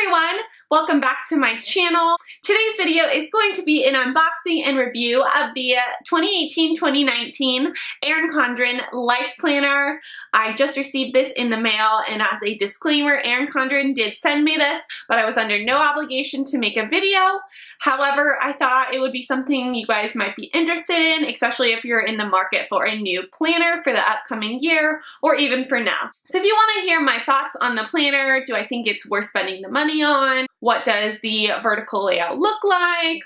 everyone, welcome back to my channel. Today's video is going to be an unboxing and review of the 2018-2019 Erin Condren Life Planner. I just received this in the mail, and as a disclaimer, Erin Condren did send me this, but I was under no obligation to make a video. However, I thought it would be something you guys might be interested in, especially if you're in the market for a new planner for the upcoming year or even for now. So if you want to hear my thoughts on the planner, do I think it's worth spending the money on? What does the vertical layout look like?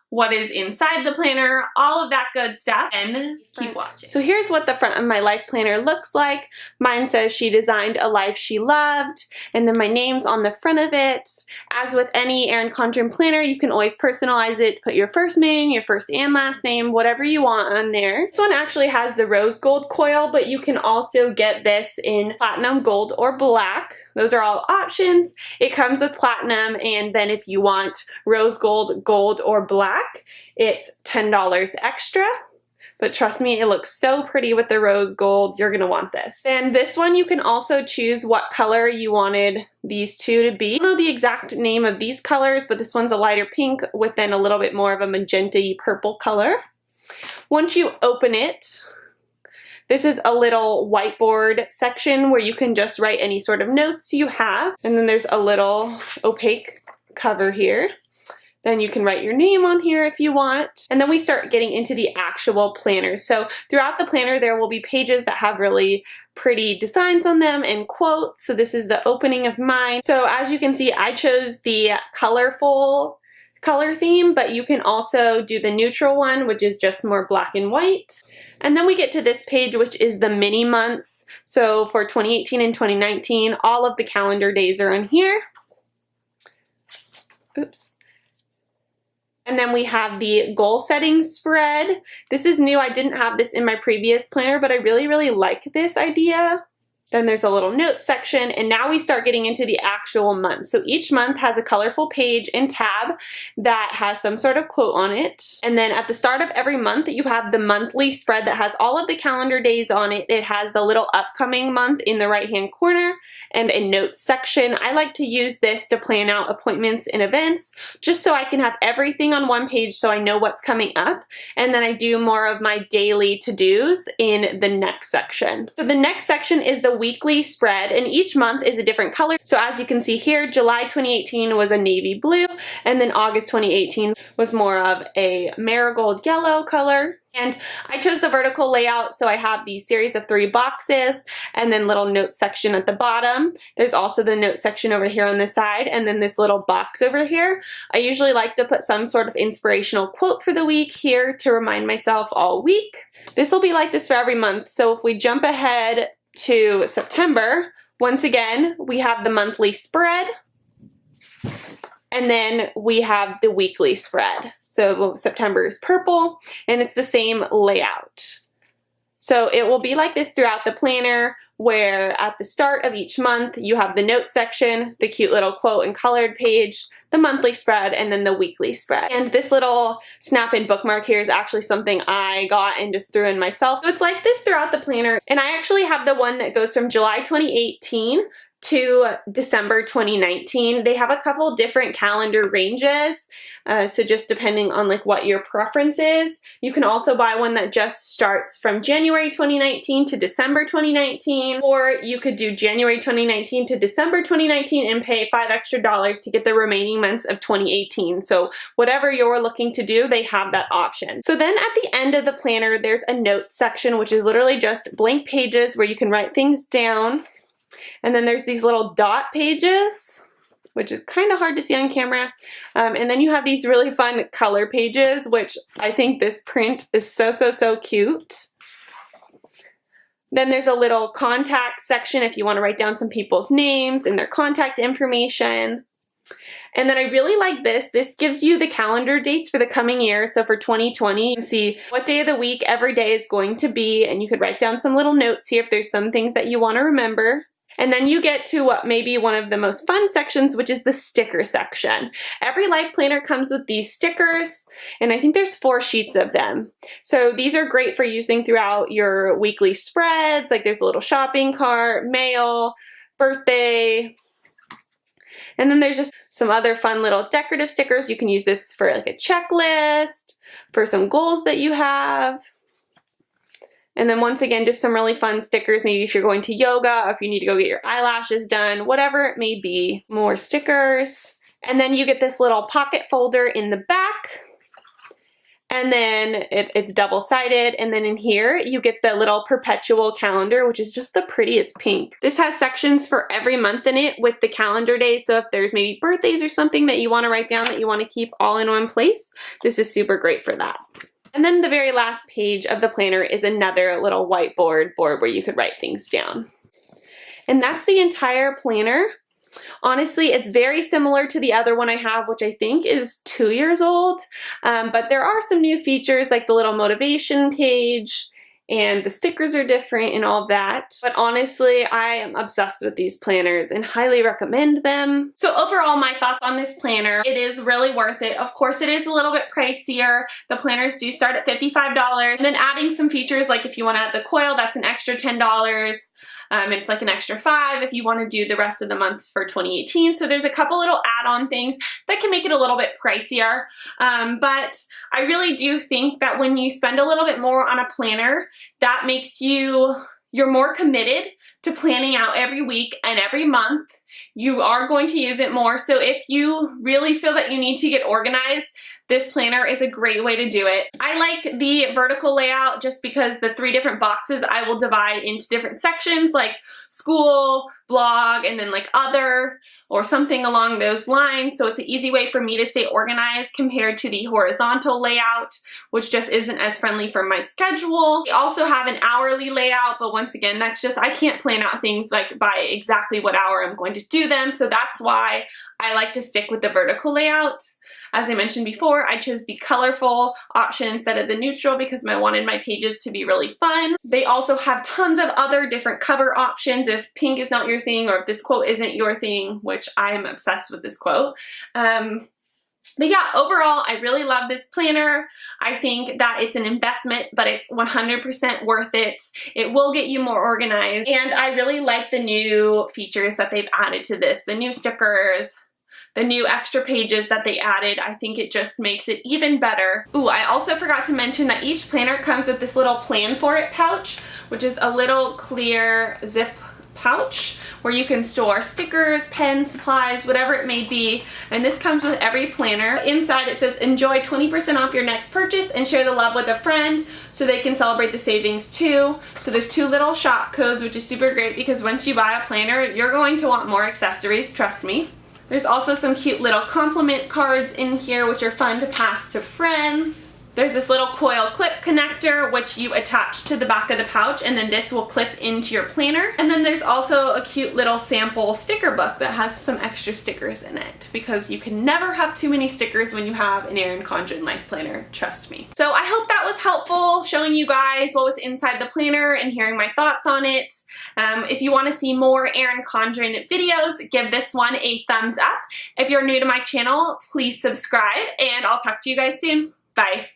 What is inside the planner? All of that good stuff, and keep watching. So here's what the front of my life planner looks like. Mine says she designed a life she loved, and then my name's on the front of it. As with any Erin Condren planner, you can always personalize it, put your first name, your first and last name, whatever you want on there. This one actually has the rose gold coil, but you can also get this in platinum, gold, or black. Those are all options. It comes with platinum, and then if you want rose gold, gold, or black, it's $10 extra. But trust me, it looks so pretty with the rose gold. You're gonna want this. And this one, you can also choose what color you wanted these two to be. I don't know the exact name of these colors, but this one's a lighter pink with then a little bit more of a magenta-y purple color. Once you open it, this is a little whiteboard section where you can just write any sort of notes you have. And then there's a little opaque cover here. Then you can write your name on here if you want. And then we start getting into the actual planner. So throughout the planner, there will be pages that have really pretty designs on them and quotes. So this is the opening of mine. So as you can see, I chose the colorful color theme, but you can also do the neutral one, which is just more black and white. And then we get to this page, which is the mini months. So for 2018 and 2019, all of the calendar days are on here. Oops. And then we have the goal setting spread. This is new. I didn't have this in my previous planner, but I really like this idea. Then there's a little note section, and now we start getting into the actual month. So each month has a colorful page and tab that has some sort of quote on it. And then at the start of every month, you have the monthly spread that has all of the calendar days on it. It has the little upcoming month in the right-hand corner and a notes section. I like to use this to plan out appointments and events, just so I can have everything on one page so I know what's coming up. And then I do more of my daily to-dos in the next section. So the next section is the weekly spread, and each month is a different color. So as you can see here, July 2018 was a navy blue, and then August 2018 was more of a marigold yellow color. And I chose the vertical layout, so I have these series of 3 boxes and then little note section at the bottom. There's also the note section over here on the side, and then this little box over here. I usually like to put some sort of inspirational quote for the week here to remind myself all week. This will be like this for every month. So if we jump ahead to September, once again, we have the monthly spread, and then we have the weekly spread. So September is purple, and it's the same layout. So it will be like this throughout the planner, where at the start of each month, you have the note section, the cute little quote and colored page, the monthly spread, and then the weekly spread. And this little snap-in bookmark here is actually something I got and just threw in myself. So it's like this throughout the planner. And I actually have the one that goes from July 2018 to December 2019. They have a couple different calendar ranges, so just depending on like what your preference is. You can also buy one that just starts from January 2019 to December 2019, or you could do January 2019 to December 2019 and pay $5 extra to get the remaining months of 2018. So whatever you're looking to do, they have that option. So then at the end of the planner, there's a note section, which is literally just blank pages where you can write things down. And then there's these little dot pages, which is kind of hard to see on camera. And then you have these really fun color pages, which I think this print is so cute. Then there's a little contact section if you want to write down some people's names and their contact information. And then I really like this. This gives you the calendar dates for the coming year. So for 2020, you can see what day of the week every day is going to be, and you could write down some little notes here if there's some things that you want to remember. And then you get to what may be one of the most fun sections, which is the sticker section. Every life planner comes with these stickers, and I think there's 4 sheets of them. So these are great for using throughout your weekly spreads, like there's a little shopping cart, mail, birthday. And then there's just some other fun little decorative stickers. You can use this for like a checklist, for some goals that you have. And then once again, just some really fun stickers, maybe if you're going to yoga, or if you need to go get your eyelashes done, whatever it may be. More stickers. And then you get this little pocket folder in the back. And then it's double-sided, and then in here you get the little perpetual calendar, which is just the prettiest pink. This has sections for every month in it with the calendar days, so if there's maybe birthdays or something that you want to write down that you want to keep all in one place, this is super great for that. And then the very last page of the planner is another little whiteboard board where you could write things down. And that's the entire planner. Honestly, it's very similar to the other one I have, which I think is 2 years old, but there are some new features like the little motivation page, and the stickers are different and all that. But honestly, I am obsessed with these planners and highly recommend them. So overall, my thoughts on this planner, it is really worth it. If course, it is a little bit pricier. The planners do start at $55, and then adding some features like if you want to add the coil, that's an extra $10. It's like an extra $5 if you want to do the rest of the month for 2018. So there's a couple little add-on things that can make it a little bit pricier. But I really do think that when you spend a little bit more on a planner, that makes you're more committed to planning out every week and every month. You are going to use it more. So if you really feel that you need to get organized, this planner is a great way to do it. I like the vertical layout just because the 3 different boxes I will divide into different sections like school, blog, and then like other or something along those lines. So it's an easy way for me to stay organized compared to the horizontal layout, which just isn't as friendly for my schedule. We also have an hourly layout, but once again, that's just, I can't plan out things like by exactly what hour I'm going to do them. So that's why I like to stick with the vertical layout. As I mentioned before, I chose the colorful option instead of the neutral because I wanted my pages to be really fun. They also have tons of other different cover options if pink is not your thing or if this quote isn't your thing, which I am obsessed with this quote. But yeah, overall, I really love this planner. I think that it's an investment, but it's 100% worth it. It will get you more organized. And I really like the new features that they've added to this, the new stickers, the new extra pages that they added. I think it just makes it even better. Ooh, I also forgot to mention that each planner comes with this little plan for it pouch, which is a little clear zip pouch where you can store stickers, pens, supplies, whatever it may be. And this comes with every planner. Inside it says enjoy 20% off your next purchase and share the love with a friend so they can celebrate the savings too. So there's 2 little shop codes, which is super great because once you buy a planner, you're going to want more accessories, trust me. There's also some cute little compliment cards in here which are fun to pass to friends. There's this little coil clip connector which you attach to the back of the pouch, and then this will clip into your planner. And then there's also a cute little sample sticker book that has some extra stickers in it because you can never have too many stickers when you have an Erin Condren life planner, trust me. So I hope that was helpful showing you guys what was inside the planner and hearing my thoughts on it. If you want to see more Erin Condren videos, give this one a thumbs up. If you're new to my channel, please subscribe, and I'll talk to you guys soon. Bye.